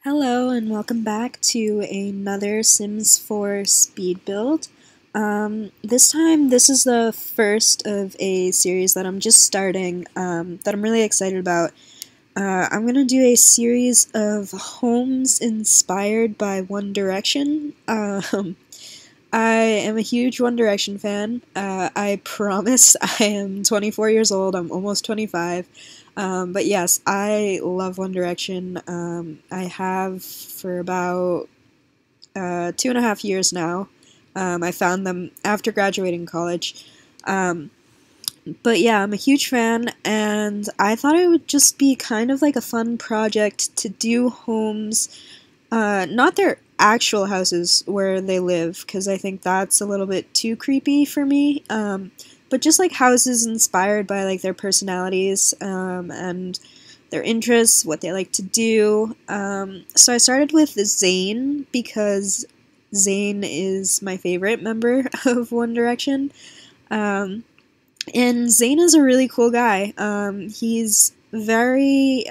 Hello and welcome back to another Sims 4 speed build. This time, this is the first of a series that I'm just starting that I'm really excited about. I'm going to do a series of homes inspired by One Direction. I am a huge One Direction fan. I promise I am 24 years old. I'm almost 25. But yes, I love One Direction. I have for about 2.5 years now. I found them after graduating college. Um, but yeah, I'm a huge fan, and I thought it would just be kind of like a fun project to do homes, not their actual houses where they live, because I think that's a little bit too creepy for me. But just like houses inspired by like their personalities and their interests, what they like to do. So I started with Zayn because Zayn is my favorite member of One Direction. Um, and Zayn is a really cool guy. He's very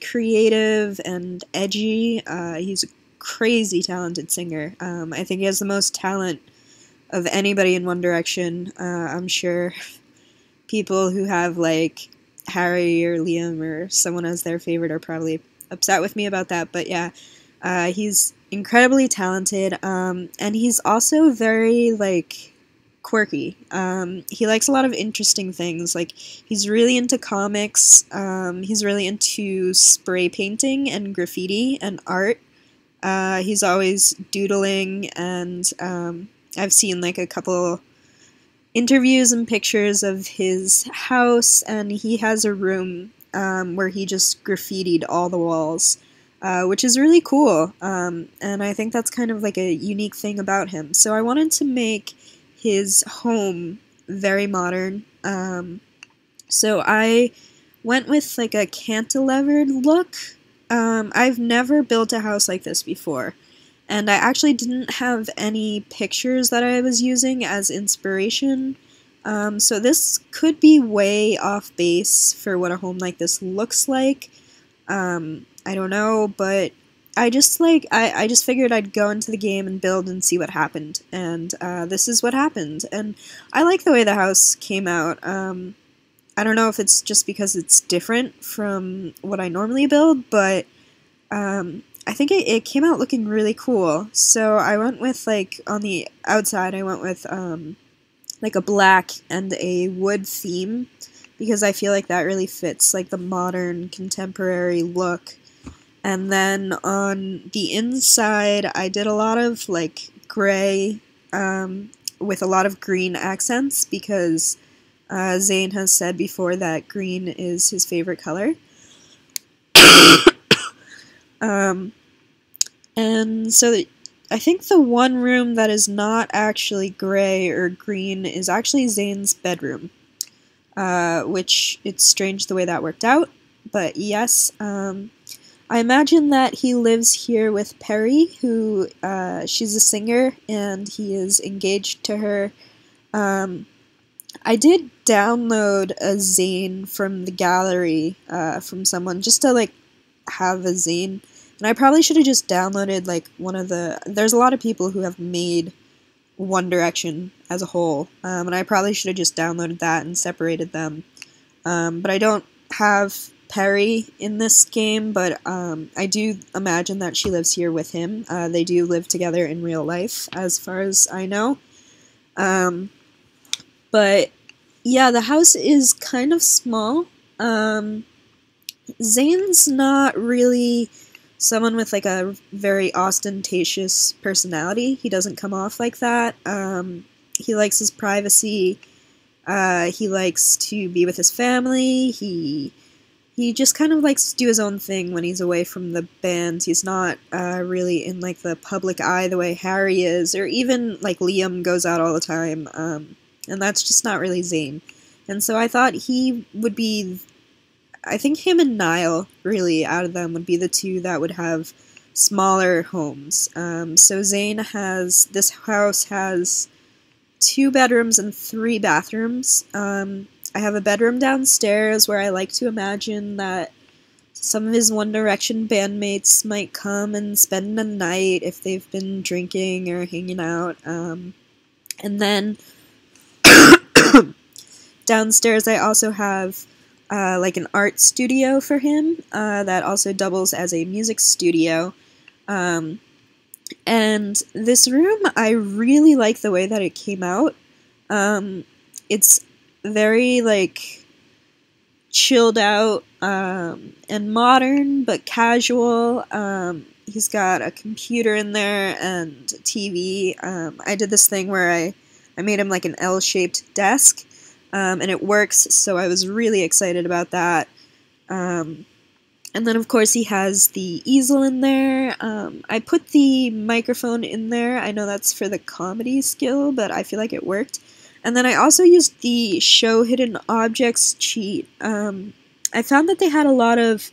creative and edgy. He's a crazy talented singer. I think he has the most talent of anybody in One Direction. I'm sure people who have like Harry or Liam or someone as their favorite are probably upset with me about that. But yeah, he's incredibly talented, and he's also very like quirky. He likes a lot of interesting things. Like he's really into comics. He's really into spray painting and graffiti and art. He's always doodling, and I've seen like a couple interviews and pictures of his house, and he has a room where he just graffitied all the walls, which is really cool. And I think that's kind of like a unique thing about him. So I wanted to make his home very modern. So I went with like a cantilevered look. I've never built a house like this before, and I actually didn't have any pictures that I was using as inspiration. So this could be way off base for what a home like this looks like. I don't know, but I just figured I'd go into the game and build and see what happened, and this is what happened. And I like the way the house came out. I don't know if it's just because it's different from what I normally build, but I think it came out looking really cool. So I went with, like, on the outside, I went with, like, a black and a wood theme, because I feel like that really fits, like, the modern, contemporary look. And then on the inside, I did a lot of, like, gray, with a lot of green accents, because Zayn has said before that green is his favorite color. Um, and so I think the one room that is not actually gray or green is actually Zayn's bedroom, which it's strange the way that worked out. But yes, I imagine that he lives here with Perry, who she's a singer, and he is engaged to her. I did download a Zayn from the gallery from someone just to like have a Zayn. And I probably should have just downloaded like one of the. There's a lot of people who have made One Direction as a whole, and I probably should have just downloaded that and separated them. But I don't have Perry in this game, but I do imagine that she lives here with him. They do live together in real life, as far as I know. But yeah, the house is kind of small. Zayn's not really someone with like a very ostentatious personality. He doesn't come off like that. He likes his privacy. He likes to be with his family. He just kind of likes to do his own thing when he's away from the band. He's not really in like the public eye the way Harry is, or even like Liam goes out all the time. And that's just not really Zayn. And so I thought he would be. I think him and Niall, really, out of them, would be the two that would have smaller homes. So Zayn has, this house has 2 bedrooms and 3 bathrooms. I have a bedroom downstairs where I like to imagine that some of his One Direction bandmates might come and spend the night if they've been drinking or hanging out. And then downstairs I also have like an art studio for him that also doubles as a music studio. And this room, I really like the way that it came out. It's very, like, chilled out and modern, but casual. He's got a computer in there and a TV. I did this thing where I made him like an L-shaped desk, and it works, so I was really excited about that. And then, of course, he has the easel in there. I put the microphone in there. I know that's for the comedy skill, but I feel like it worked. And then I also used the Show Hidden Objects cheat. I found that they had a lot of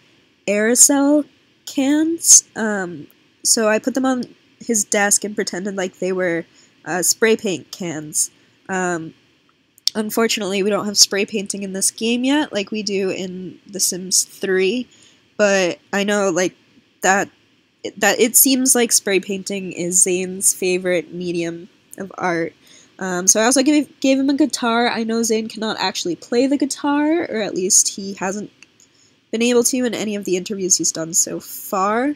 aerosol cans, so I put them on his desk and pretended like they were spray paint cans. Unfortunately, we don't have spray painting in this game yet, like we do in The Sims 3. But I know, like, that it seems like spray painting is Zayn's favorite medium of art. So I also gave him a guitar. I know Zayn cannot actually play the guitar, or at least he hasn't been able to in any of the interviews he's done so far.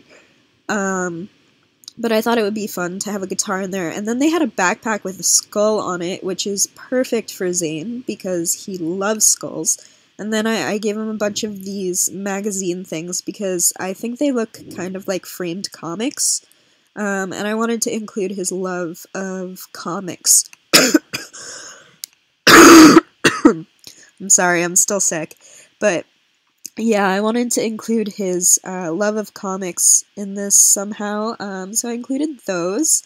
But I thought it would be fun to have a guitar in there. And then they had a backpack with a skull on it, which is perfect for Zayn, because he loves skulls. And then I gave him a bunch of these magazine things because I think they look kind of like framed comics. And I wanted to include his love of comics. I'm sorry, I'm still sick. But yeah, I wanted to include his love of comics in this somehow. So I included those.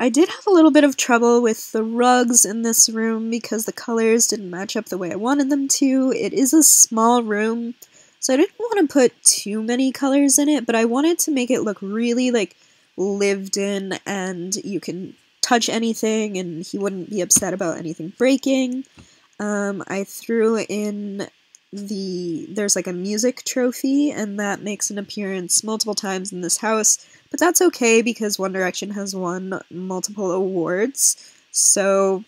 I did have a little bit of trouble with the rugs in this room because the colors didn't match up the way I wanted them to. It is a small room, so I didn't want to put too many colors in it, but I wanted to make it look really, like, lived in, and you can touch anything and he wouldn't be upset about anything breaking. I threw in there's like a music trophy, and that makes an appearance multiple times in this house, but that's okay because One Direction has won multiple awards, so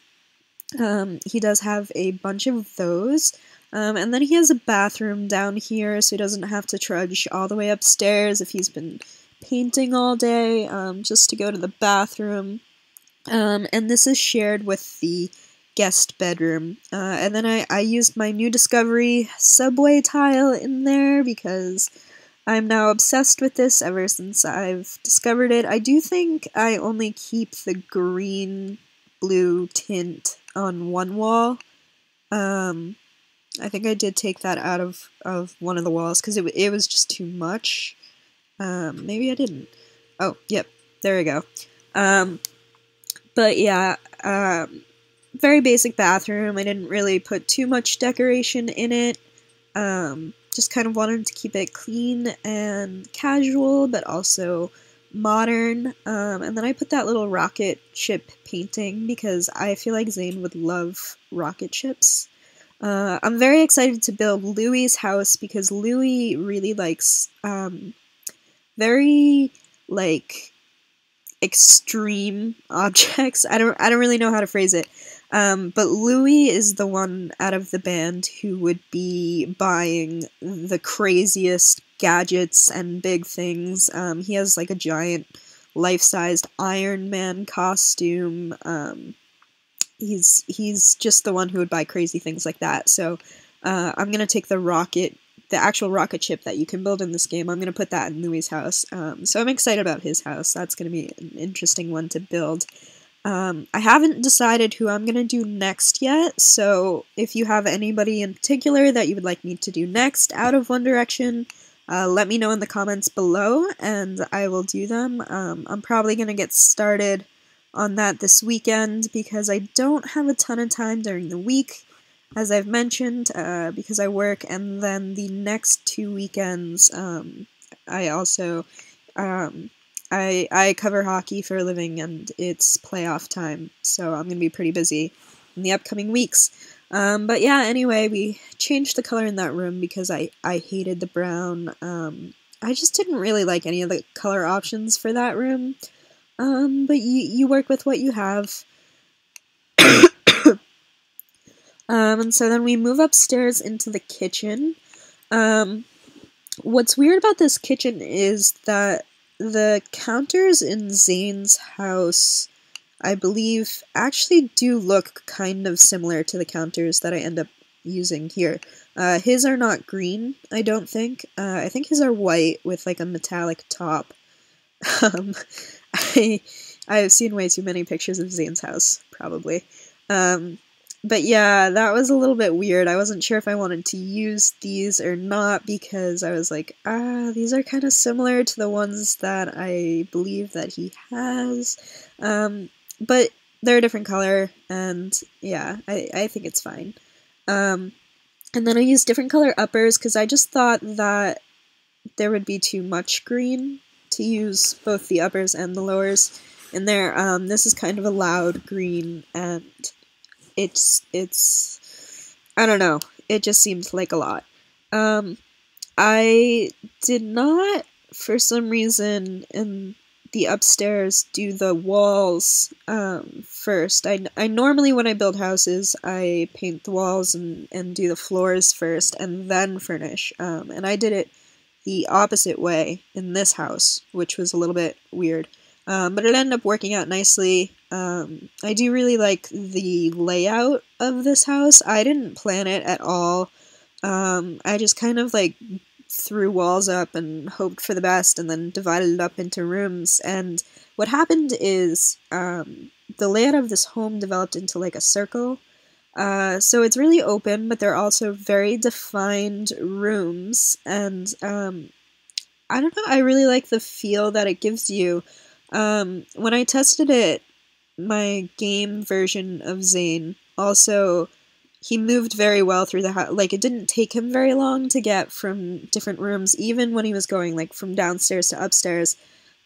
he does have a bunch of those. And then he has a bathroom down here, so he doesn't have to trudge all the way upstairs if he's been painting all day, just to go to the bathroom. And this is shared with the guest bedroom. And then I used my new discovery subway tile in there because I'm now obsessed with this ever since I've discovered it. I do think I only keep the green-blue tint on one wall. I think I did take that out of one of the walls because it was just too much. Maybe I didn't. Oh, yep, there we go. But yeah, very basic bathroom. I didn't really put too much decoration in it. Just kind of wanted to keep it clean and casual, but also modern. And then I put that little rocket ship painting because I feel like Zayn would love rocket ships. I'm very excited to build Louie's house because Louie really likes very, like, extreme objects. I don't really know how to phrase it. But Louie is the one out of the band who would be buying the craziest gadgets and big things. He has like a giant life-sized Iron Man costume. He's just the one who would buy crazy things like that. So I'm gonna take the actual rocket ship that you can build in this game. I'm gonna put that in Louie's house. So I'm excited about his house. That's gonna be an interesting one to build. I haven't decided who I'm gonna do next yet, so if you have anybody in particular that you would like me to do next out of One Direction, let me know in the comments below, and I will do them. I'm probably gonna get started on that this weekend, because I don't have a ton of time during the week, as I've mentioned, because I work, and then the next 2 weekends, I also, I cover hockey for a living, and it's playoff time, so I'm going to be pretty busy in the upcoming weeks. But yeah, anyway, we changed the color in that room because I hated the brown. I just didn't really like any of the color options for that room. But you work with what you have. And so then we move upstairs into the kitchen. What's weird about this kitchen is that the counters in Zayn's house, I believe, actually do look kind of similar to the counters that I end up using here. His are not green, I don't think. I think his are white with like a metallic top. Um, I've seen way too many pictures of Zayn's house, probably. But yeah, that was a little bit weird. I wasn't sure if I wanted to use these or not because I was like, these are kind of similar to the ones that I believe that he has. But they're a different color, and yeah, I think it's fine. And then I used different color uppers because I just thought that there would be too much green to use both the uppers and the lowers in there. This is kind of a loud green, and it's I don't know, it just seemed like a lot. I did not, for some reason, in the upstairs, do the walls first. I normally, when I build houses, I paint the walls and do the floors first, and then furnish. And I did it the opposite way in this house, which was a little bit weird. But it ended up working out nicely. I do really like the layout of this house. I didn't plan it at all. I just kind of like threw walls up and hoped for the best and then divided it up into rooms. And what happened is the layout of this home developed into like a circle. So it's really open, but they're also very defined rooms. And I don't know, I really like the feel that it gives you. When I tested it, my game version of Zayn, also, he moved very well through the house. Like, it didn't take him very long to get from different rooms, even when he was going, like, from downstairs to upstairs.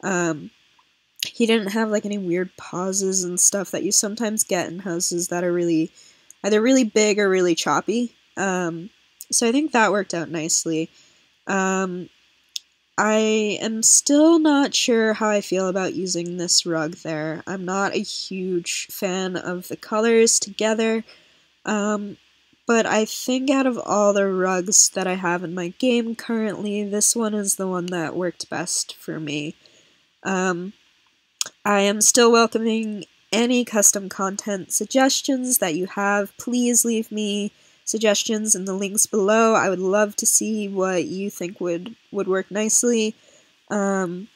He didn't have, like, any weird pauses and stuff that you sometimes get in houses that are really, either really big or really choppy. So I think that worked out nicely. I am still not sure how I feel about using this rug there. I'm not a huge fan of the colors together, but I think out of all the rugs that I have in my game currently, this one is the one that worked best for me. I am still welcoming any custom content suggestions that you have. Please leave me suggestions in the links below. I would love to see what you think would work nicely. I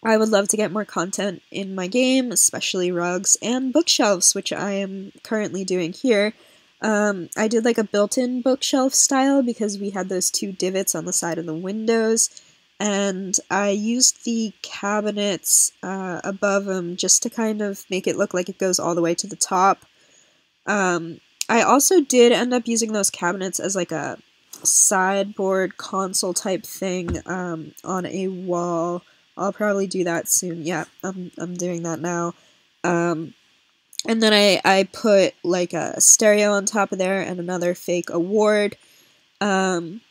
would love to get more content in my game, especially rugs and bookshelves, which I am currently doing here. I did like a built-in bookshelf style because we had those two divots on the side of the windows, and I used the cabinets above them just to kind of make it look like it goes all the way to the top. I also did end up using those cabinets as like a sideboard console type thing on a wall. I'll probably do that soon. Yeah, I'm doing that now. And then I put like a stereo on top of there and another fake award. And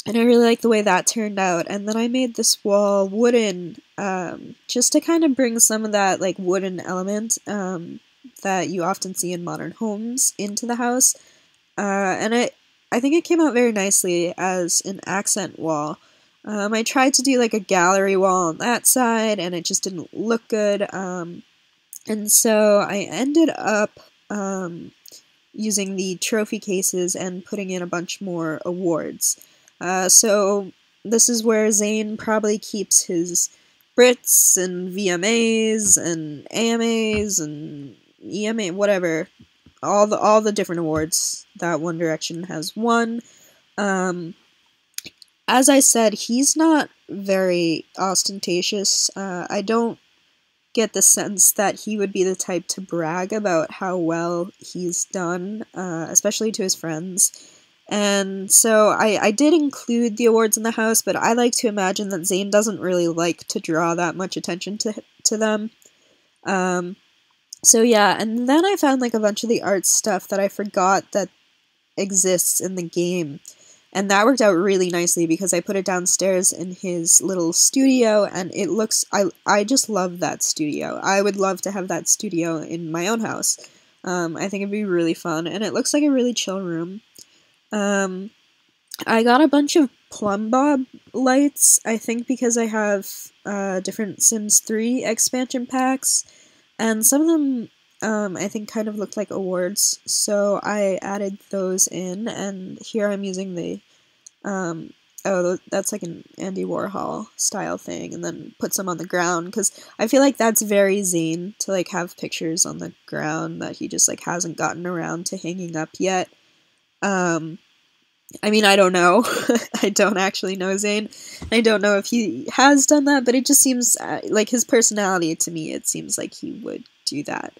I really like the way that turned out. And then I made this wall wooden just to kind of bring some of that like wooden element that you often see in modern homes into the house. And I think it came out very nicely as an accent wall. I tried to do like a gallery wall on that side, and it just didn't look good. And so I ended up using the trophy cases and putting in a bunch more awards. So this is where Zayn probably keeps his Brits and VMAs and AMAs and EMA, whatever, all the different awards that One Direction has won. As I said, he's not very ostentatious. I don't get the sense that he would be the type to brag about how well he's done, especially to his friends. And so I did include the awards in the house, but I like to imagine that Zayn doesn't really like to draw that much attention to them. So yeah, and then I found like a bunch of the art stuff that I forgot that exists in the game. And that worked out really nicely because I put it downstairs in his little studio, and it looks, I just love that studio. I would love to have that studio in my own house. I think it'd be really fun, and it looks like a really chill room. I got a bunch of plumb bob lights, I think because I have different Sims 3 expansion packs, and some of them I think kind of looked like awards, so I added those in, and here I'm using the, oh, that's like an Andy Warhol style thing, and then put some on the ground, because I feel like that's very Zayn, to like have pictures on the ground that he just like hasn't gotten around to hanging up yet. I mean, I don't know. I don't actually know Zayn. I don't know if he has done that, but it just seems like his personality to me, it seems like he would do that.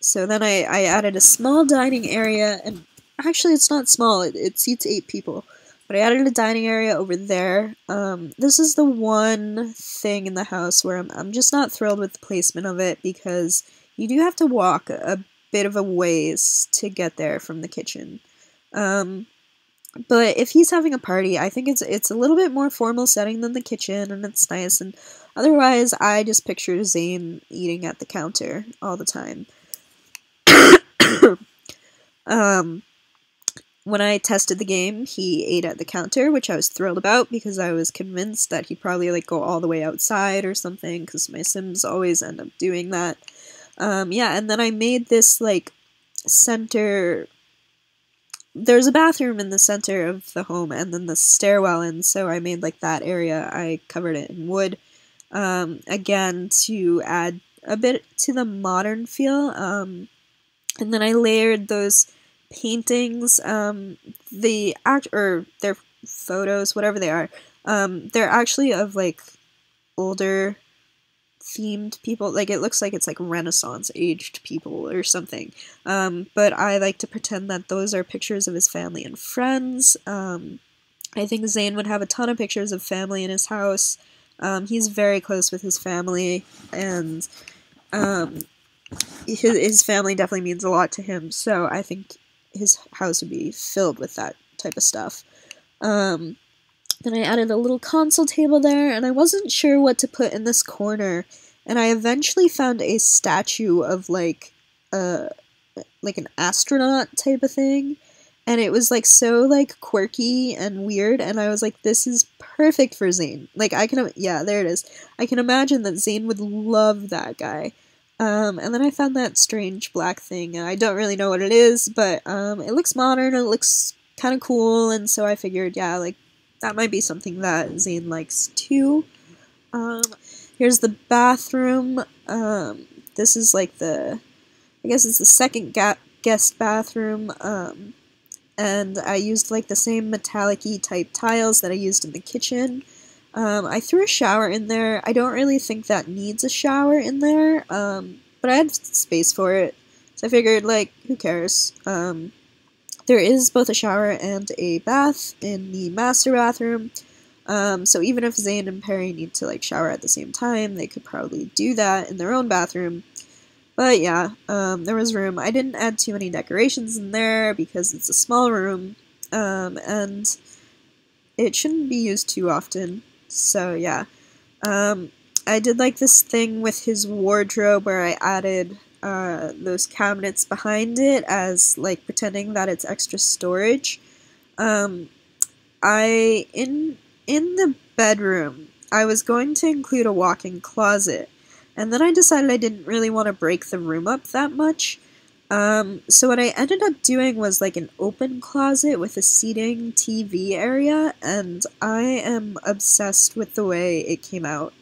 So then I added a small dining area, and actually it's not small, it seats 8 people. But I added a dining area over there. This is the one thing in the house where I'm just not thrilled with the placement of it, because you do have to walk a bit of a ways to get there from the kitchen. But if he's having a party, I think it's a little bit more formal setting than the kitchen, and it's nice, and otherwise I just picture Zayn eating at the counter all the time. When I tested the game, he ate at the counter, which I was thrilled about, because I was convinced that he'd probably like go all the way outside or something, because my Sims always end up doing that. Yeah, and then I made this like center. There's a bathroom in the center of the home, and then the stairwell, and so I made like that area, I covered it in wood, again, to add a bit to the modern feel, and then I layered those paintings, they're photos, whatever they are, they're actually of like older themed people, like it looks like it's like Renaissance aged people or something, but I like to pretend that those are pictures of his family and friends. I think Zayn would have a ton of pictures of family in his house. He's very close with his family, and his family definitely means a lot to him, so I think his house would be filled with that type of stuff. Then I added a little console table there, and I wasn't sure what to put in this corner, and I eventually found a statue of like an astronaut type of thing, and it was like so like quirky and weird, and I was like, this is perfect for Zayn. Like yeah, there it is. I can imagine that Zayn would love that guy. And then I found that strange black thing, and I don't really know what it is, but it looks modern, it looks kind of cool, and so I figured, yeah, like, that might be something that Zayn likes too. Here's the bathroom. This is like I guess it's the second guest bathroom, and I used like the same metallic-y type tiles that I used in the kitchen. I threw a shower in there. I don't really think that needs a shower in there, but I had space for it, so I figured, like, who cares? There is both a shower and a bath in the master bathroom, so even if Zayn and Perry need to like shower at the same time, they could probably do that in their own bathroom. But yeah, there was room. I didn't add too many decorations in there because it's a small room, and it shouldn't be used too often, so yeah. I did like this thing with his wardrobe where I added those cabinets behind it as like pretending that it's extra storage. In the bedroom, I was going to include a walk-in closet, and then I decided I didn't really want to break the room up that much. So what I ended up doing was like an open closet with a seating TV area, and I am obsessed with the way it came out.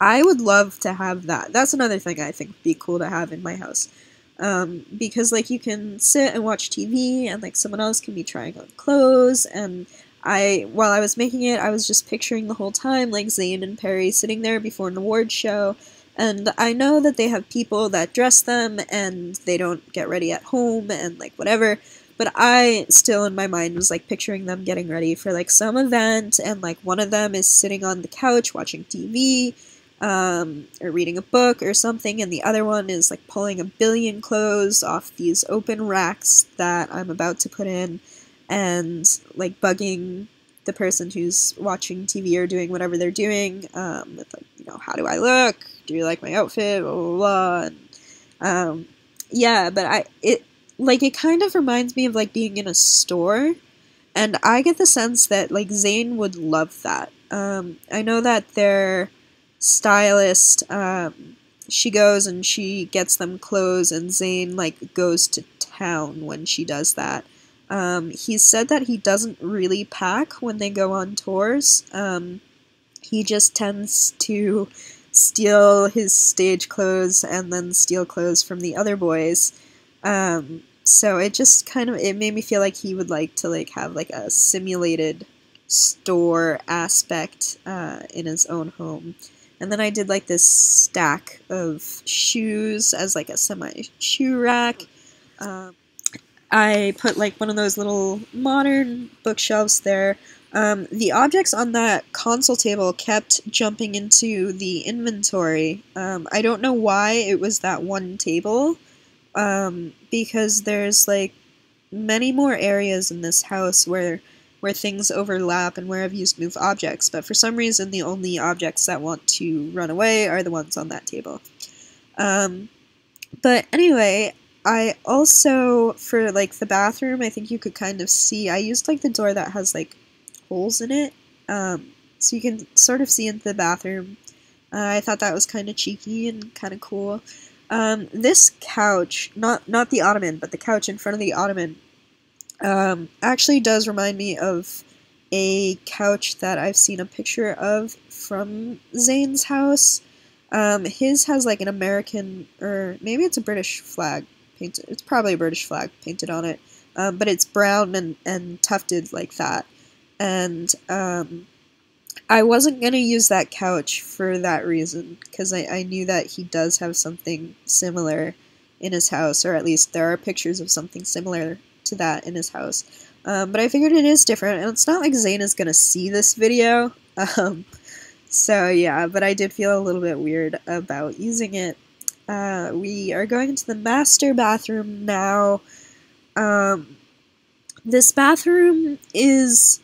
I would love to have that. That's another thing I think would be cool to have in my house. Because, like, you can sit and watch TV, and, like, someone else can be trying on clothes, and while I was making it, I was just picturing the whole time, like, Zayn and Perry sitting there before an awards show, and I know that they have people that dress them, and they don't get ready at home, and, like, whatever, but I still, in my mind, was, like, picturing them getting ready for, like, some event, and, like, one of them is sitting on the couch watching TV, or reading a book or something, and the other one is like pulling a billion clothes off these open racks that I'm about to put in, and like bugging the person who's watching TV or doing whatever they're doing, with like, you know, how do I look? Do you like my outfit? Blah blah blah. And, yeah, but it kind of reminds me of like being in a store, and I get the sense that like Zayn would love that. I know that their stylist, she goes and she gets them clothes, and Zayn like goes to town when she does that. He said that he doesn't really pack when they go on tours. He just tends to steal his stage clothes and then steal clothes from the other boys. So it just kind of, it made me feel like he would like to like have like a simulated store aspect in his own home. And then I did like this stack of shoes as like a semi-shoe rack. I put like one of those little modern bookshelves there. The objects on that console table kept jumping into the inventory. I don't know why it was that one table, because there's like many more areas in this house where things overlap and where I've used move objects, but for some reason the only objects that want to run away are the ones on that table. But anyway, I also, for like the bathroom, I think you could kind of see, I used like the door that has like holes in it, so you can sort of see into the bathroom. I thought that was kind of cheeky and kind of cool. This couch, not the ottoman, but the couch in front of the ottoman, actually does remind me of a couch that I've seen a picture of from Zayn's house. His has like an American, or maybe it's a British flag painted. It's probably a British flag painted on it, but it's brown and tufted like that. And I wasn't going to use that couch for that reason, because I knew that he does have something similar in his house, or at least there are pictures of something similar to that in his house. But I figured it is different, and it's not like Zayn is going to see this video. So yeah, but I did feel a little bit weird about using it. We are going into the master bathroom now. This bathroom is,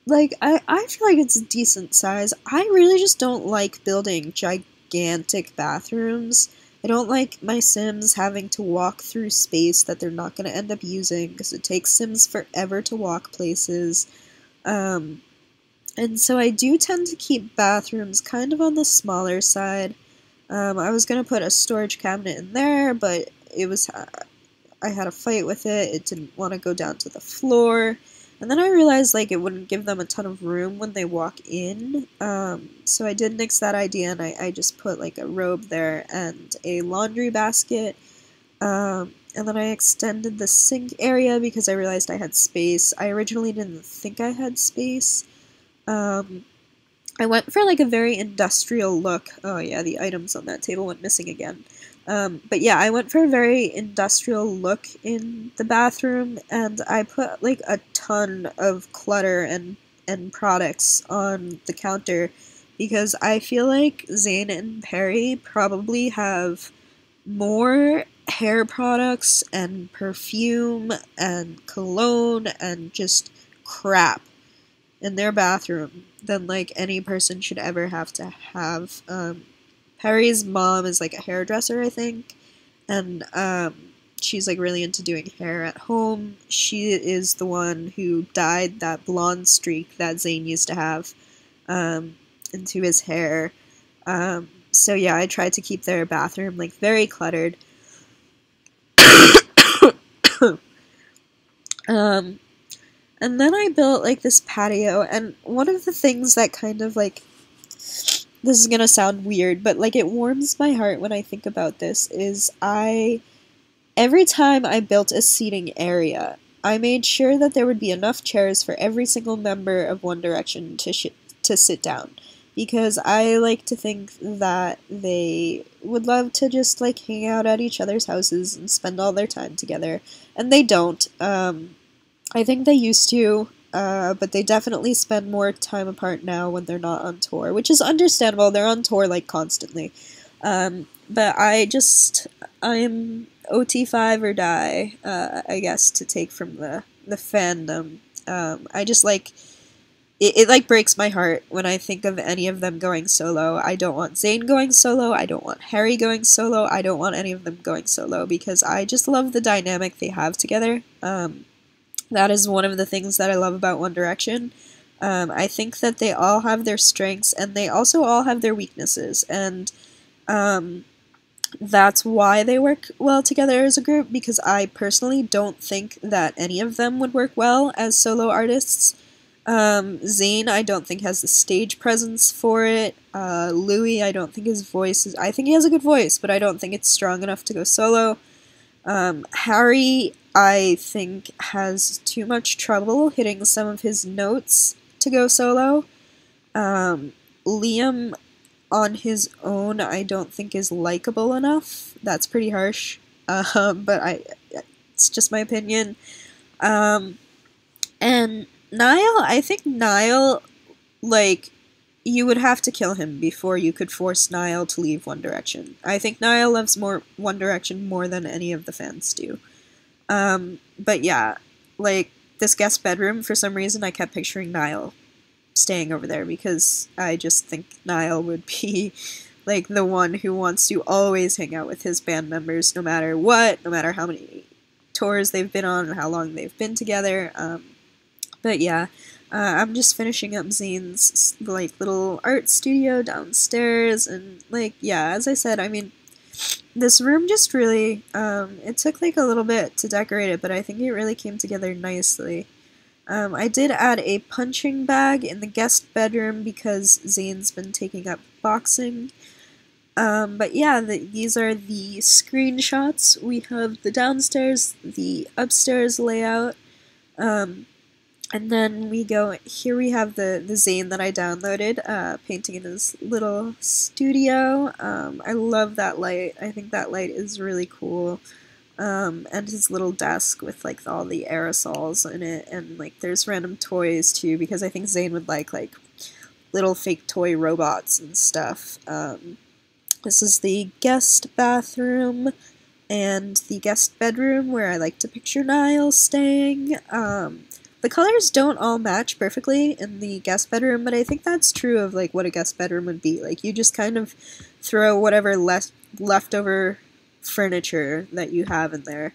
like, I feel like it's a decent size. I really just don't like building gigantic bathrooms. I don't like my Sims having to walk through space that they're not going to end up using, because it takes Sims forever to walk places. And so I do tend to keep bathrooms kind of on the smaller side. I was going to put a storage cabinet in there, but I had a fight with it. It didn't want to go down to the floor. And then I realized like it wouldn't give them a ton of room when they walk in. So I did nix that idea, and I just put like a robe there and a laundry basket. And then I extended the sink area because I realized I had space. I originally didn't think I had space. I went for like a very industrial look. Oh yeah, the items on that table went missing again. But yeah, I went for a very industrial look in the bathroom, and I put like a ton of clutter and products on the counter, because I feel like Zayn and Perry probably have more hair products and perfume and cologne and just crap in their bathroom than like any person should ever have to have. Perry's mom is like a hairdresser, I think, and she's like really into doing hair at home. She is the one who dyed that blonde streak that Zayn used to have into his hair. So yeah, I tried to keep their bathroom like very cluttered. And then I built like this patio, and one of the things that kind of like, this is gonna sound weird, but like it warms my heart when I think about this, is every time I built a seating area, I made sure that there would be enough chairs for every single member of One Direction to sit down, because I like to think that they would love to just like hang out at each other's houses and spend all their time together, and they don't. I think they used to, but they definitely spend more time apart now when they're not on tour, which is understandable. They're on tour like constantly. But I'm OT5 or die, I guess, to take from the fandom. I just like it like breaks my heart when I think of any of them going solo. I don't want Zayn going solo, I don't want Harry going solo, I don't want any of them going solo because I just love the dynamic they have together. That is one of the things that I love about One Direction. I think that they all have their strengths and they also all have their weaknesses, and that's why they work well together as a group, because I personally don't think that any of them would work well as solo artists. Zayn, I don't think has the stage presence for it. Louis, I don't think his voice is... I think he has a good voice, but I don't think it's strong enough to go solo. Harry, I think, has too much trouble hitting some of his notes to go solo. Liam, on his own, I don't think is likable enough. That's pretty harsh, but it's just my opinion. And Niall, I think Niall, like, you would have to kill him before you could force Niall to leave One Direction. I think Niall loves One Direction more than any of the fans do. But yeah, like, this guest bedroom, for some reason, I kept picturing Niall staying over there, because I just think Niall would be, like, the one who wants to always hang out with his band members, no matter what, no matter how many tours they've been on and how long they've been together. But yeah, I'm just finishing up Zayn's, like, little art studio downstairs, and, like, yeah, as I said, I mean, this room just really, it took, like, a little bit to decorate it, but I think it really came together nicely. I did add a punching bag in the guest bedroom because Zayn's been taking up boxing. But yeah, these are the screenshots. We have the downstairs, the upstairs layout, and then we go, here we have the Zayn that I downloaded, painting in his little studio. I love that light. I think that light is really cool. And his little desk with, like, all the aerosols in it, and, like, there's random toys too, because I think Zayn would like little fake toy robots and stuff. This is the guest bathroom and the guest bedroom where I like to picture Niall staying. The colors don't all match perfectly in the guest bedroom, but I think that's true of, like, what a guest bedroom would be. Like, you just kind of throw whatever leftover furniture that you have in there.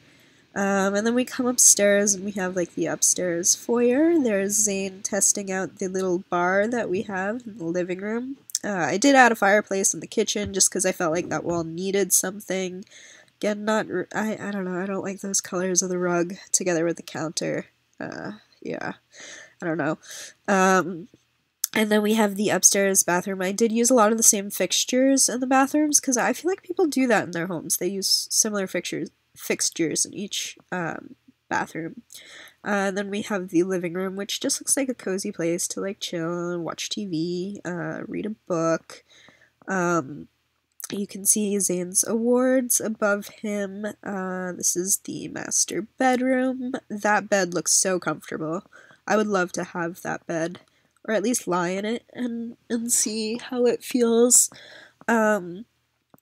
And then we come upstairs and we have, like, the upstairs foyer. There's Zayn testing out the little bar that we have in the living room. I did add a fireplace in the kitchen just because I felt like that wall needed something. Again, I don't know, I don't like those colors of the rug together with the counter. Yeah, I don't know. And then we have the upstairs bathroom. I did use a lot of the same fixtures in the bathrooms because I feel like people do that in their homes. They use similar fixtures in each bathroom. And then we have the living room, which just looks like a cozy place to, like, chill and watch TV, read a book. You can see Zayn's awards above him. This is the master bedroom. That bed looks so comfortable. I would love to have that bed, or at least lie in it and see how it feels. And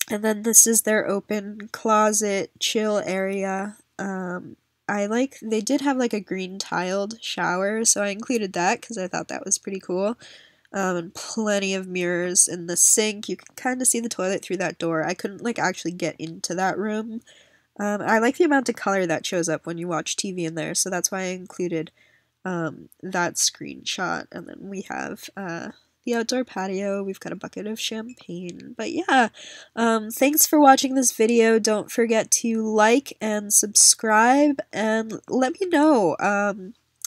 then this is their open closet chill area. They did have, like, a green tiled shower, so I included that because I thought that was pretty cool. And plenty of mirrors in the sink. You can kind of see the toilet through that door. I couldn't, like, actually get into that room. I like the amount of color that shows up when you watch TV in there, so that's why I included that screenshot. And then we have the outdoor patio. We've got a bucket of champagne. But yeah, thanks for watching this video. Don't forget to like and subscribe, and let me know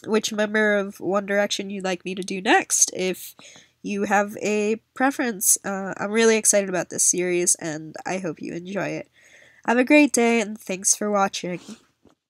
which member of One Direction you'd like me to do next, if you have a preference. I'm really excited about this series, and I hope you enjoy it. Have a great day, and thanks for watching.